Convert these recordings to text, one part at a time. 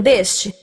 sabiam deste?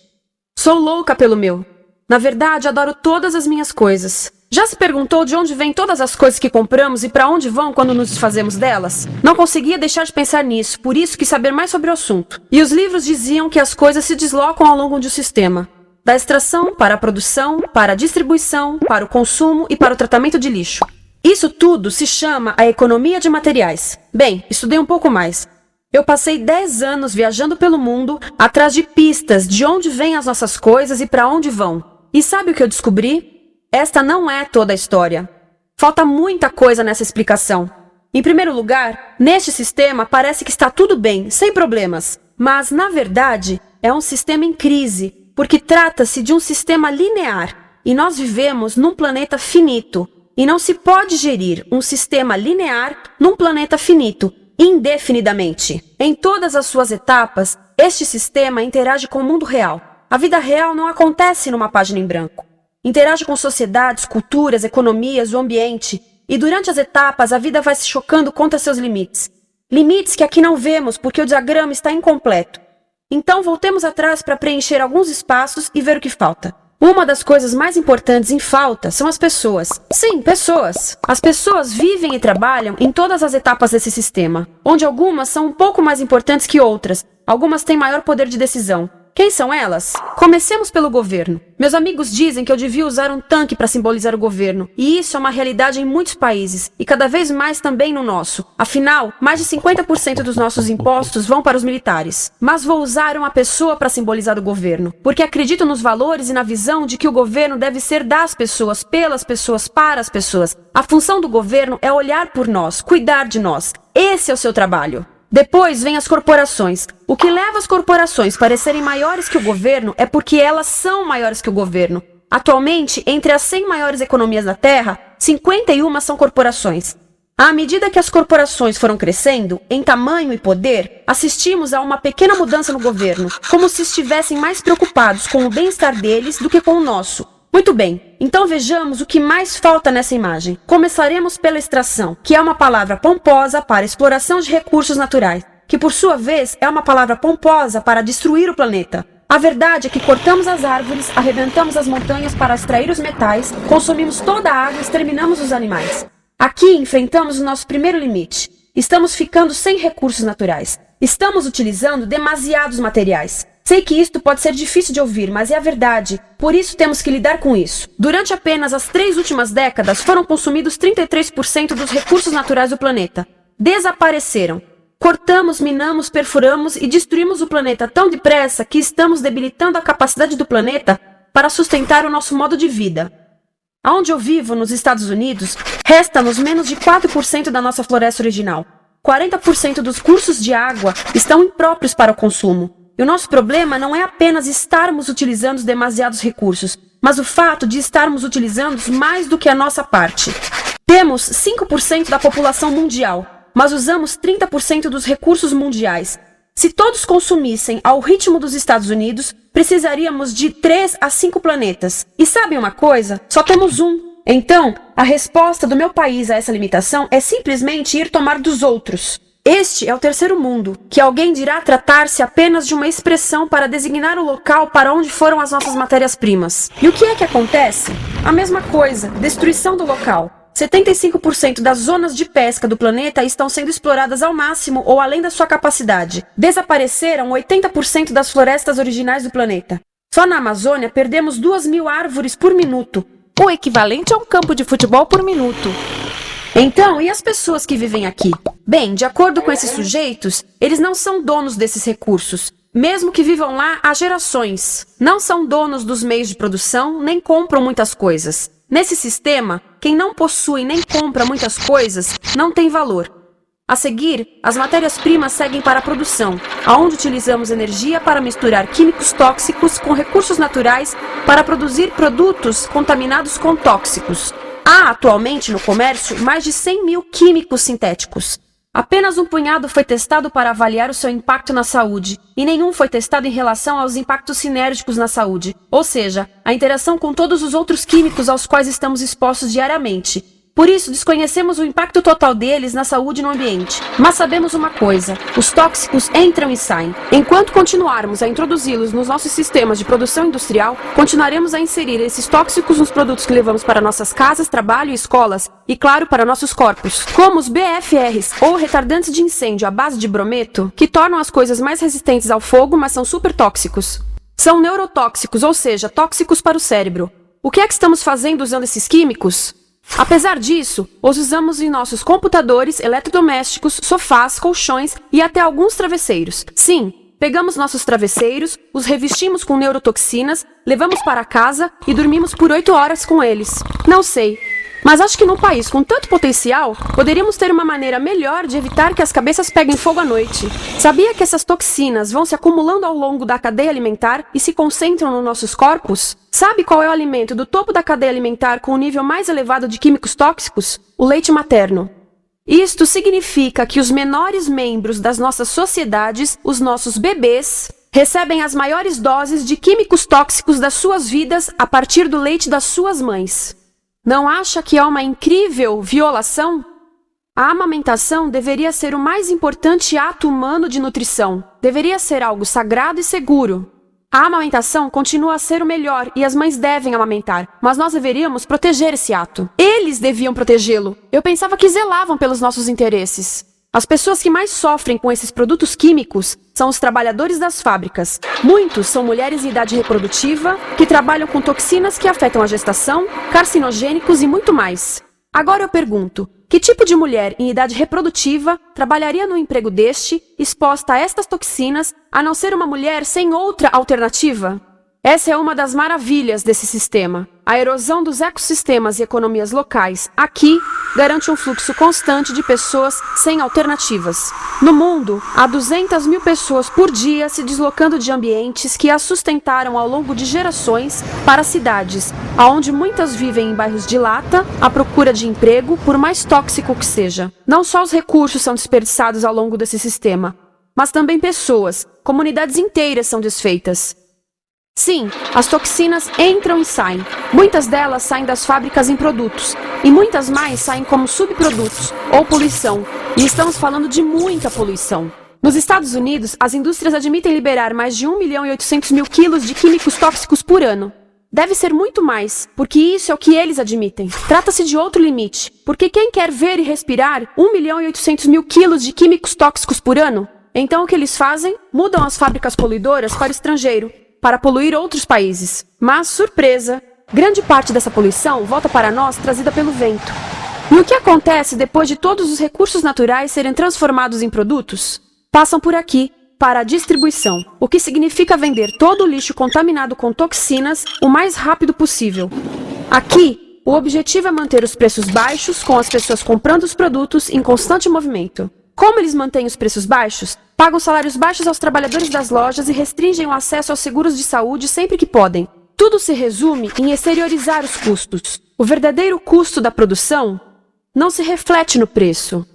Sou louca pelo meu. Na verdade, adoro todas as minhas coisas. Já se perguntou de onde vêm todas as coisas que compramos e para onde vão quando nos desfazemos delas? Não conseguia deixar de pensar nisso, por isso quis saber mais sobre o assunto. E os livros diziam que as coisas se deslocam ao longo de um sistema. Da extração para a produção, para a distribuição, para o consumo e para o tratamento de lixo. Isso tudo se chama a economia de materiais. Bem, estudei um pouco mais. Eu passei 10 anos viajando pelo mundo, atrás de pistas de onde vêm as nossas coisas e para onde vão. E sabe o que eu descobri? Esta não é toda a história. Falta muita coisa nessa explicação. Em primeiro lugar, neste sistema parece que está tudo bem, sem problemas. Mas, na verdade, é um sistema em crise, porque trata-se de um sistema linear. E nós vivemos num planeta finito. E não se pode gerir um sistema linear num planeta finito, indefinidamente. Em todas as suas etapas, este sistema interage com o mundo real. A vida real não acontece numa página em branco. Interage com sociedades, culturas, economias, o ambiente. E durante as etapas, a vida vai se chocando contra seus limites. Limites que aqui não vemos porque o diagrama está incompleto. Então, voltemos atrás para preencher alguns espaços e ver o que falta. Uma das coisas mais importantes em falta são as pessoas. Sim, pessoas. As pessoas vivem e trabalham em todas as etapas desse sistema, onde algumas são um pouco mais importantes que outras. Algumas têm maior poder de decisão. Quem são elas? Comecemos pelo governo. Meus amigos dizem que eu devia usar um tanque para simbolizar o governo, e isso é uma realidade em muitos países, e cada vez mais também no nosso. Afinal, mais de 50% dos nossos impostos vão para os militares. Mas vou usar uma pessoa para simbolizar o governo, porque acredito nos valores e na visão de que o governo deve ser das pessoas, pelas pessoas, para as pessoas. A função do governo é olhar por nós, cuidar de nós. Esse é o seu trabalho. Depois vem as corporações. O que leva as corporações a parecerem maiores que o governo é porque elas são maiores que o governo. Atualmente, entre as 100 maiores economias da Terra, 51 são corporações. À medida que as corporações foram crescendo, em tamanho e poder, assistimos a uma pequena mudança no governo, como se estivessem mais preocupados com o bem-estar deles do que com o nosso. Muito bem, então vejamos o que mais falta nessa imagem. Começaremos pela extração, que é uma palavra pomposa para exploração de recursos naturais, que por sua vez é uma palavra pomposa para destruir o planeta. A verdade é que cortamos as árvores, arrebentamos as montanhas para extrair os metais, consumimos toda a água e exterminamos os animais. Aqui enfrentamos o nosso primeiro limite. Estamos ficando sem recursos naturais. Estamos utilizando demasiados materiais. Sei que isto pode ser difícil de ouvir, mas é a verdade. Por isso temos que lidar com isso. Durante apenas as 3 últimas décadas, foram consumidos 33% dos recursos naturais do planeta. Desapareceram. Cortamos, minamos, perfuramos e destruímos o planeta tão depressa que estamos debilitando a capacidade do planeta para sustentar o nosso modo de vida. Onde eu vivo, nos Estados Unidos, resta-nos menos de 4% da nossa floresta original. 40% dos cursos de água estão impróprios para o consumo. E o nosso problema não é apenas estarmos utilizando demasiados recursos, mas o fato de estarmos utilizando mais do que a nossa parte. Temos 5% da população mundial, mas usamos 30% dos recursos mundiais. Se todos consumissem ao ritmo dos Estados Unidos, precisaríamos de 3 a 5 planetas. E sabem uma coisa? Só temos um. Então, a resposta do meu país a essa limitação é simplesmente ir tomar dos outros. Este é o terceiro mundo, que alguém dirá tratar-se apenas de uma expressão para designar o local para onde foram as nossas matérias-primas. E o que é que acontece? A mesma coisa, destruição do local. 75% das zonas de pesca do planeta estão sendo exploradas ao máximo ou além da sua capacidade. Desapareceram 80% das florestas originais do planeta. Só na Amazônia perdemos 2.000 árvores por minuto, o equivalente a um campo de futebol por minuto. Então, e as pessoas que vivem aqui? Bem, de acordo com esses sujeitos, eles não são donos desses recursos, mesmo que vivam lá há gerações. Não são donos dos meios de produção, nem compram muitas coisas. Nesse sistema, quem não possui nem compra muitas coisas não tem valor. A seguir, as matérias-primas seguem para a produção, onde utilizamos energia para misturar químicos tóxicos com recursos naturais para produzir produtos contaminados com tóxicos. Há atualmente no comércio mais de 100.000 químicos sintéticos. Apenas um punhado foi testado para avaliar o seu impacto na saúde, e nenhum foi testado em relação aos impactos sinérgicos na saúde, ou seja, a interação com todos os outros químicos aos quais estamos expostos diariamente. Por isso, desconhecemos o impacto total deles na saúde e no ambiente. Mas sabemos uma coisa: os tóxicos entram e saem. Enquanto continuarmos a introduzi-los nos nossos sistemas de produção industrial, continuaremos a inserir esses tóxicos nos produtos que levamos para nossas casas, trabalho e escolas, e claro, para nossos corpos. Como os BFRs, ou retardantes de incêndio à base de brometo, que tornam as coisas mais resistentes ao fogo, mas são super tóxicos. São neurotóxicos, ou seja, tóxicos para o cérebro. O que é que estamos fazendo usando esses químicos? Apesar disso, os usamos em nossos computadores, eletrodomésticos, sofás, colchões e até alguns travesseiros. Sim, pegamos nossos travesseiros, os revestimos com neurotoxinas, levamos para casa e dormimos por 8 horas com eles. Não sei, mas acho que num país com tanto potencial, poderíamos ter uma maneira melhor de evitar que as cabeças peguem fogo à noite. Sabia que essas toxinas vão se acumulando ao longo da cadeia alimentar e se concentram nos nossos corpos? Sabe qual é o alimento do topo da cadeia alimentar com o nível mais elevado de químicos tóxicos? O leite materno. Isto significa que os menores membros das nossas sociedades, os nossos bebês, recebem as maiores doses de químicos tóxicos das suas vidas a partir do leite das suas mães. Não acha que é uma incrível violação? A amamentação deveria ser o mais importante ato humano de nutrição. Deveria ser algo sagrado e seguro. A amamentação continua a ser o melhor e as mães devem amamentar, mas nós deveríamos proteger esse ato. Eles deviam protegê-lo. Eu pensava que zelavam pelos nossos interesses. As pessoas que mais sofrem com esses produtos químicos são os trabalhadores das fábricas. Muitos são mulheres em idade reprodutiva, que trabalham com toxinas que afetam a gestação, carcinogênicos e muito mais. Agora eu pergunto, que tipo de mulher em idade reprodutiva trabalharia no emprego deste, exposta a estas toxinas, a não ser uma mulher sem outra alternativa? Essa é uma das maravilhas desse sistema. A erosão dos ecossistemas e economias locais aqui garante um fluxo constante de pessoas sem alternativas. No mundo, há 200 mil pessoas por dia se deslocando de ambientes que as sustentaram ao longo de gerações para cidades, onde muitas vivem em bairros de lata, à procura de emprego, por mais tóxico que seja. Não só os recursos são desperdiçados ao longo desse sistema, mas também pessoas, comunidades inteiras são desfeitas. Sim, as toxinas entram e saem. Muitas delas saem das fábricas em produtos, e muitas mais saem como subprodutos, ou poluição. E estamos falando de muita poluição. Nos Estados Unidos, as indústrias admitem liberar mais de 1.800.000 quilos de químicos tóxicos por ano. Deve ser muito mais, porque isso é o que eles admitem. Trata-se de outro limite, porque quem quer ver e respirar 1.800.000 quilos de químicos tóxicos por ano? Então o que eles fazem? Mudam as fábricas poluidoras para o estrangeiro, para poluir outros países. Mas, surpresa, grande parte dessa poluição volta para nós trazida pelo vento. E o que acontece depois de todos os recursos naturais serem transformados em produtos? Passam por aqui, para a distribuição, o que significa vender todo o lixo contaminado com toxinas o mais rápido possível. Aqui, o objetivo é manter os preços baixos, com as pessoas comprando os produtos em constante movimento. Como eles mantêm os preços baixos? Pagam salários baixos aos trabalhadores das lojas e restringem o acesso aos seguros de saúde sempre que podem. Tudo se resume em exteriorizar os custos. O verdadeiro custo da produção não se reflete no preço.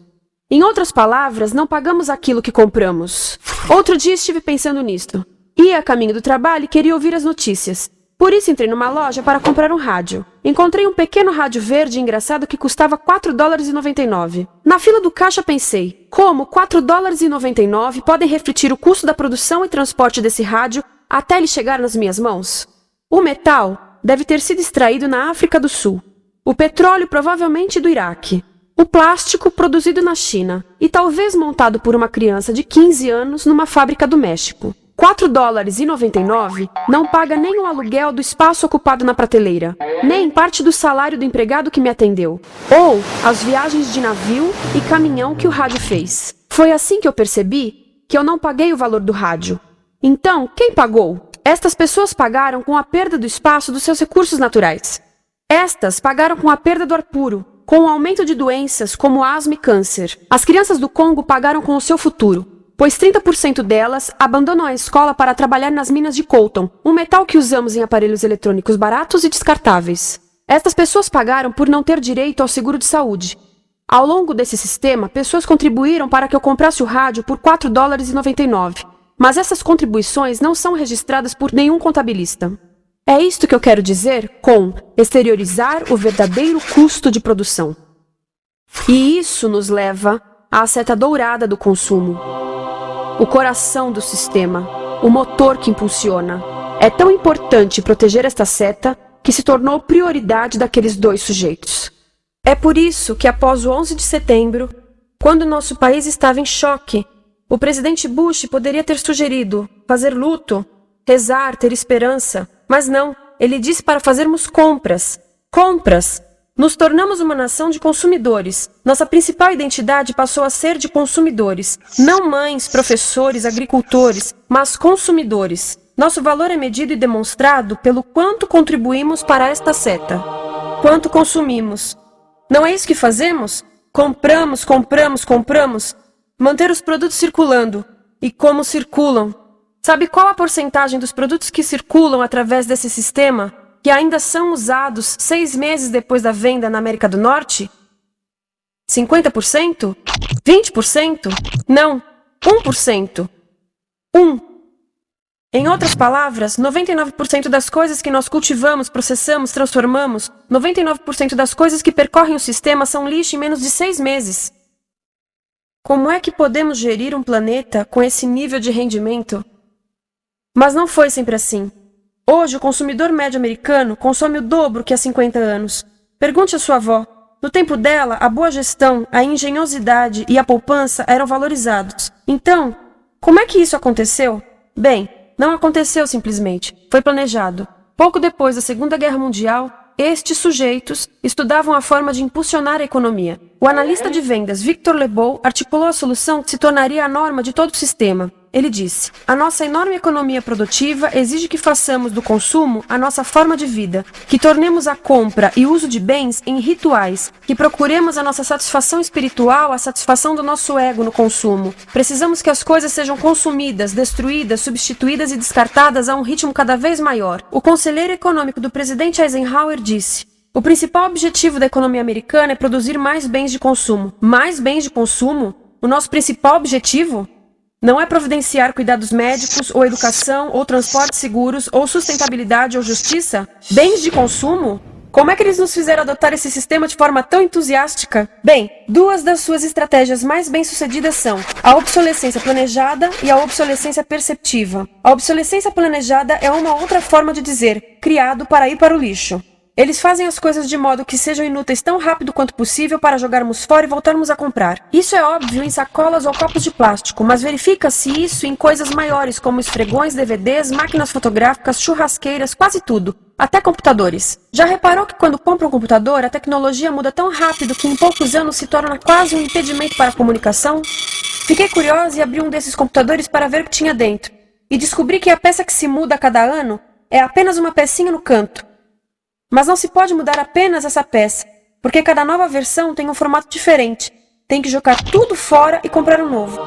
Em outras palavras, não pagamos aquilo que compramos. Outro dia estive pensando nisto. Ia a caminho do trabalho e queria ouvir as notícias. Por isso entrei numa loja para comprar um rádio. Encontrei um pequeno rádio verde engraçado que custava $4,99. Na fila do caixa pensei, como $4,99 podem refletir o custo da produção e transporte desse rádio até ele chegar nas minhas mãos? O metal deve ter sido extraído na África do Sul. O petróleo provavelmente do Iraque. O plástico produzido na China e talvez montado por uma criança de 15 anos numa fábrica do México. $4,99 não paga nem o aluguel do espaço ocupado na prateleira, nem parte do salário do empregado que me atendeu, ou as viagens de navio e caminhão que o rádio fez. Foi assim que eu percebi que eu não paguei o valor do rádio. Então, quem pagou? Estas pessoas pagaram com a perda do espaço dos seus recursos naturais. Estas pagaram com a perda do ar puro, com o aumento de doenças como asma e câncer. As crianças do Congo pagaram com o seu futuro, pois 30% delas abandonam a escola para trabalhar nas minas de coltan, um metal que usamos em aparelhos eletrônicos baratos e descartáveis. Estas pessoas pagaram por não ter direito ao seguro de saúde. Ao longo desse sistema, pessoas contribuíram para que eu comprasse o rádio por $4,99, mas essas contribuições não são registradas por nenhum contabilista. É isto que eu quero dizer com exteriorizar o verdadeiro custo de produção. E isso nos leva à seta dourada do consumo. O coração do sistema, o motor que impulsiona. É tão importante proteger esta seta que se tornou prioridade daqueles dois sujeitos. É por isso que após o 11 de setembro, quando nosso país estava em choque, o presidente Bush poderia ter sugerido fazer luto, rezar, ter esperança, mas não, ele disse para fazermos compras. Compras! Nos tornamos uma nação de consumidores. Nossa principal identidade passou a ser de consumidores. Não mães, professores, agricultores, mas consumidores. Nosso valor é medido e demonstrado pelo quanto contribuímos para esta seta. Quanto consumimos. Não é isso que fazemos? Compramos, compramos, compramos. Manter os produtos circulando. E como circulam? Sabe qual a porcentagem dos produtos que circulam através desse sistema que ainda são usados 6 meses depois da venda na América do Norte? 50%? 20%? Não, 1%. 1. Em outras palavras, 99% das coisas que nós cultivamos, processamos, transformamos, 99% das coisas que percorrem o sistema são lixo em menos de 6 meses. Como é que podemos gerir um planeta com esse nível de rendimento? Mas não foi sempre assim. Hoje, o consumidor médio americano consome o dobro que há 50 anos. Pergunte à sua avó. No tempo dela, a boa gestão, a engenhosidade e a poupança eram valorizados. Então, como é que isso aconteceu? Bem, não aconteceu simplesmente. Foi planejado. Pouco depois da Segunda Guerra Mundial, estes sujeitos estudavam a forma de impulsionar a economia. O analista de vendas Victor Lebow articulou a solução que se tornaria a norma de todo o sistema. Ele disse: a nossa enorme economia produtiva exige que façamos do consumo a nossa forma de vida, que tornemos a compra e uso de bens em rituais, que procuremos a nossa satisfação espiritual, a satisfação do nosso ego no consumo. Precisamos que as coisas sejam consumidas, destruídas, substituídas e descartadas a um ritmo cada vez maior. O conselheiro econômico do presidente Eisenhower disse: o principal objetivo da economia americana é produzir mais bens de consumo. Mais bens de consumo? O nosso principal objetivo? Não é providenciar cuidados médicos, ou educação, ou transportes seguros, ou sustentabilidade, ou justiça? Bens de consumo? Como é que eles nos fizeram adotar esse sistema de forma tão entusiástica? Bem, 2 das suas estratégias mais bem-sucedidas são a obsolescência planejada e a obsolescência perceptiva. A obsolescência planejada é uma outra forma de dizer criado para ir para o lixo. Eles fazem as coisas de modo que sejam inúteis tão rápido quanto possível para jogarmos fora e voltarmos a comprar. Isso é óbvio em sacolas ou copos de plástico, mas verifica-se isso em coisas maiores como esfregões, DVDs, máquinas fotográficas, churrasqueiras, quase tudo. Até computadores. Já reparou que quando compra um computador, a tecnologia muda tão rápido que em poucos anos se torna quase um impedimento para a comunicação? Fiquei curiosa e abri um desses computadores para ver o que tinha dentro. E descobri que a peça que se muda a cada ano é apenas uma pecinha no canto. Mas não se pode mudar apenas essa peça, porque cada nova versão tem um formato diferente. Tem que jogar tudo fora e comprar um novo.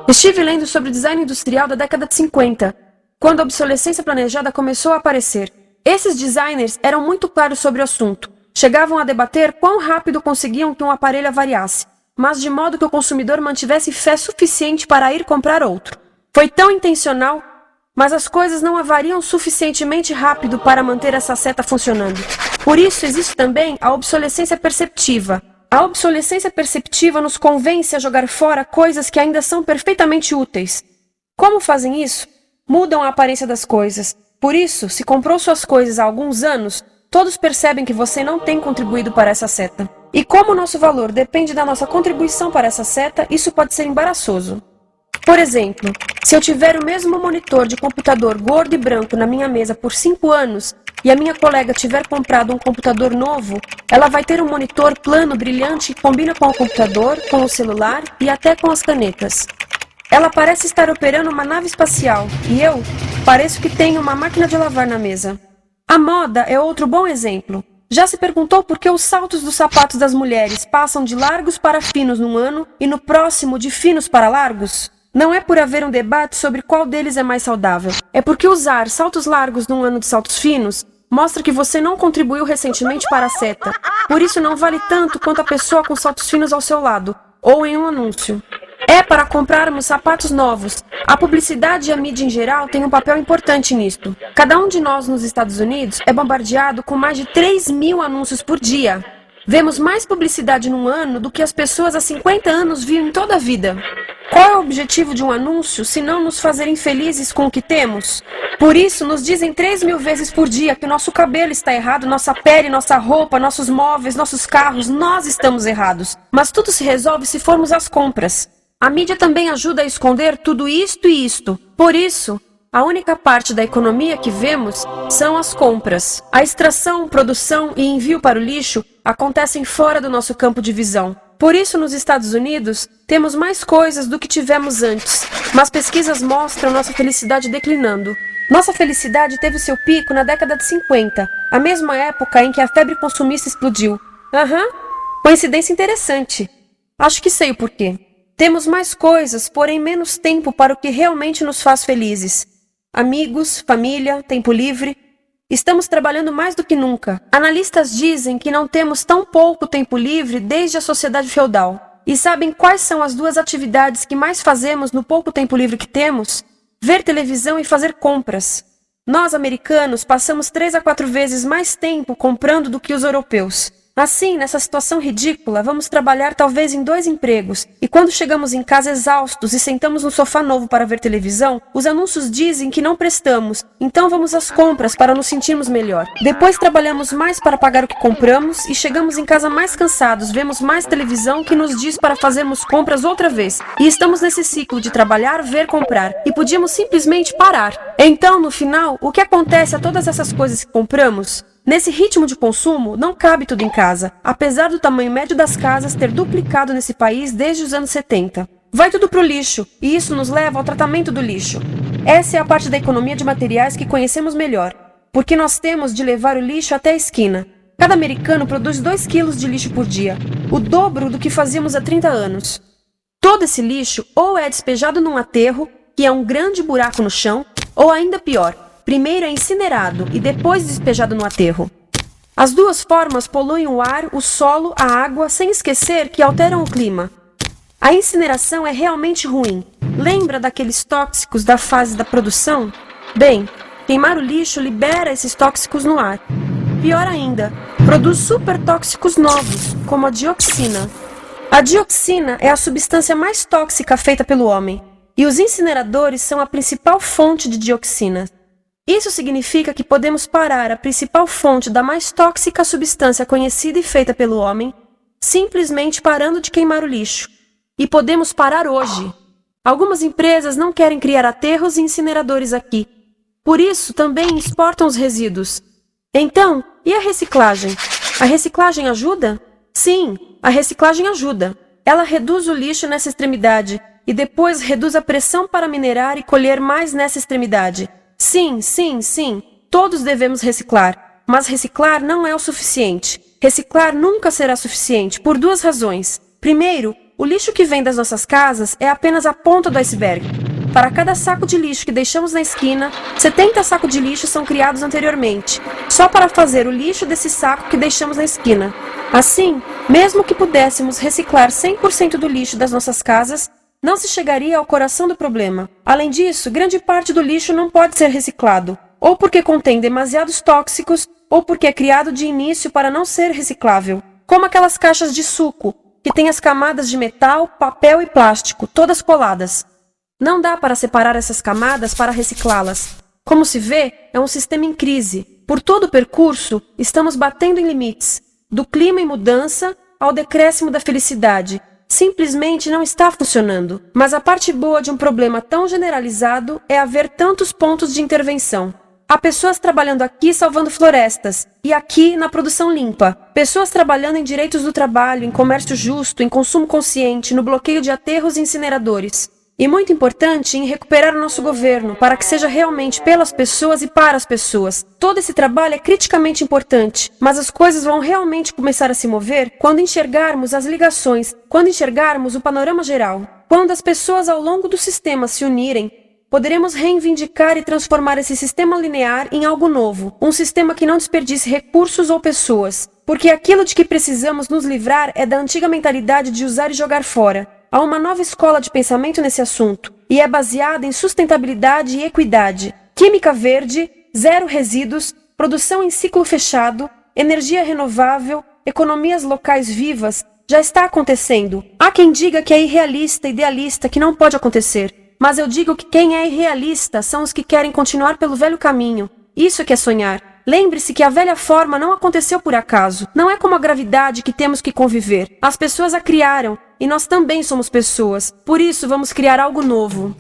Estive lendo sobre o design industrial da década de 50, quando a obsolescência planejada começou a aparecer. Esses designers eram muito claros sobre o assunto. Chegavam a debater quão rápido conseguiam que um aparelho avariasse, mas de modo que o consumidor mantivesse fé suficiente para ir comprar outro. Foi tão intencional, mas as coisas não avariam suficientemente rápido para manter essa seta funcionando. Por isso existe também a obsolescência perceptiva. A obsolescência perceptiva nos convence a jogar fora coisas que ainda são perfeitamente úteis. Como fazem isso? Mudam a aparência das coisas. Por isso, se comprou suas coisas há alguns anos, todos percebem que você não tem contribuído para essa seta. E como o nosso valor depende da nossa contribuição para essa seta, isso pode ser embaraçoso. Por exemplo, se eu tiver o mesmo monitor de computador gordo e branco na minha mesa por 5 anos e a minha colega tiver comprado um computador novo, ela vai ter um monitor plano, brilhante, que combina com o computador, com o celular e até com as canetas. Ela parece estar operando uma nave espacial e eu pareço que tenho uma máquina de lavar na mesa. A moda é outro bom exemplo. Já se perguntou por que os saltos dos sapatos das mulheres passam de largos para finos num ano e no próximo de finos para largos? Não é por haver um debate sobre qual deles é mais saudável. É porque usar saltos largos num ano de saltos finos mostra que você não contribuiu recentemente para a seta. Por isso não vale tanto quanto a pessoa com saltos finos ao seu lado, ou em um anúncio. É para comprarmos sapatos novos. A publicidade e a mídia em geral têm um papel importante nisto. Cada um de nós nos Estados Unidos é bombardeado com mais de 3.000 anúncios por dia. Vemos mais publicidade num ano do que as pessoas há 50 anos viam em toda a vida. Qual é o objetivo de um anúncio se não nos fazer infelizes com o que temos? Por isso, nos dizem 3.000 vezes por dia que nosso cabelo está errado, nossa pele, nossa roupa, nossos móveis, nossos carros, nós estamos errados. Mas tudo se resolve se formos às compras. A mídia também ajuda a esconder tudo isto e isto. Por isso, a única parte da economia que vemos são as compras. A extração, produção e envio para o lixo acontecem fora do nosso campo de visão. Por isso, nos Estados Unidos, temos mais coisas do que tivemos antes, mas pesquisas mostram nossa felicidade declinando. Nossa felicidade teve seu pico na década de 50, a mesma época em que a febre consumista explodiu. Coincidência interessante. Acho que sei o porquê. Temos mais coisas, porém menos tempo para o que realmente nos faz felizes. Amigos, família, tempo livre. Estamos trabalhando mais do que nunca. Analistas dizem que não temos tão pouco tempo livre desde a sociedade feudal. E sabem quais são as duas atividades que mais fazemos no pouco tempo livre que temos? Ver televisão e fazer compras. Nós, americanos, passamos 3 a 4 vezes mais tempo comprando do que os europeus. Assim, nessa situação ridícula, vamos trabalhar talvez em 2 empregos, e quando chegamos em casa exaustos e sentamos no sofá novo para ver televisão, os anúncios dizem que não prestamos, então vamos às compras para nos sentirmos melhor. Depois trabalhamos mais para pagar o que compramos e chegamos em casa mais cansados, vemos mais televisão que nos diz para fazermos compras outra vez. E estamos nesse ciclo de trabalhar, ver, comprar, e podíamos simplesmente parar. Então, no final, o que acontece a todas essas coisas que compramos? Nesse ritmo de consumo, não cabe tudo em casa, apesar do tamanho médio das casas ter duplicado nesse país desde os anos 70. Vai tudo pro lixo, e isso nos leva ao tratamento do lixo. Essa é a parte da economia de materiais que conhecemos melhor, porque nós temos de levar o lixo até a esquina. Cada americano produz 2 quilos de lixo por dia, o dobro do que fazíamos há 30 anos. Todo esse lixo ou é despejado num aterro, que é um grande buraco no chão, ou ainda pior, primeiro é incinerado e depois despejado no aterro. As duas formas poluem o ar, o solo, a água, sem esquecer que alteram o clima. A incineração é realmente ruim. Lembra daqueles tóxicos da fase da produção? Bem, queimar o lixo libera esses tóxicos no ar. Pior ainda, produz supertóxicos novos, como a dioxina. A dioxina é a substância mais tóxica feita pelo homem, e os incineradores são a principal fonte de dioxina. Isso significa que podemos parar a principal fonte da mais tóxica substância conhecida e feita pelo homem, simplesmente parando de queimar o lixo. E podemos parar hoje. Algumas empresas não querem criar aterros e incineradores aqui. Por isso, também exportam os resíduos. Então, e a reciclagem? A reciclagem ajuda? Sim, a reciclagem ajuda. Ela reduz o lixo nessa extremidade e depois reduz a pressão para minerar e colher mais nessa extremidade. Sim, todos devemos reciclar, mas reciclar não é o suficiente. Reciclar nunca será suficiente, por 2 razões. Primeiro, o lixo que vem das nossas casas é apenas a ponta do iceberg. Para cada saco de lixo que deixamos na esquina, 70 sacos de lixo são criados anteriormente, só para fazer o lixo desse saco que deixamos na esquina. Assim, mesmo que pudéssemos reciclar 100% do lixo das nossas casas, não se chegaria ao coração do problema. Além disso, grande parte do lixo não pode ser reciclado, ou porque contém demasiados tóxicos, ou porque é criado de início para não ser reciclável. Como aquelas caixas de suco, que têm as camadas de metal, papel e plástico, todas coladas. Não dá para separar essas camadas para reciclá-las. Como se vê, é um sistema em crise. Por todo o percurso, estamos batendo em limites, do clima em mudança ao decréscimo da felicidade. Simplesmente não está funcionando. Mas a parte boa de um problema tão generalizado é haver tantos pontos de intervenção. Há pessoas trabalhando aqui salvando florestas, e aqui na produção limpa. Pessoas trabalhando em direitos do trabalho, em comércio justo, em consumo consciente, no bloqueio de aterros e incineradores. E muito importante, em recuperar o nosso governo, para que seja realmente pelas pessoas e para as pessoas. Todo esse trabalho é criticamente importante, mas as coisas vão realmente começar a se mover quando enxergarmos as ligações, quando enxergarmos o panorama geral. Quando as pessoas ao longo do sistema se unirem, poderemos reivindicar e transformar esse sistema linear em algo novo, um sistema que não desperdice recursos ou pessoas, porque aquilo de que precisamos nos livrar é da antiga mentalidade de usar e jogar fora. Há uma nova escola de pensamento nesse assunto, e é baseada em sustentabilidade e equidade, química verde, zero resíduos, produção em ciclo fechado, energia renovável, economias locais vivas, já está acontecendo. Há quem diga que é irrealista, idealista, que não pode acontecer. Mas eu digo que quem é irrealista são os que querem continuar pelo velho caminho. Isso é que é sonhar. Lembre-se que a velha forma não aconteceu por acaso. Não é como a gravidade que temos que conviver. As pessoas a criaram, e nós também somos pessoas. Por isso, vamos criar algo novo.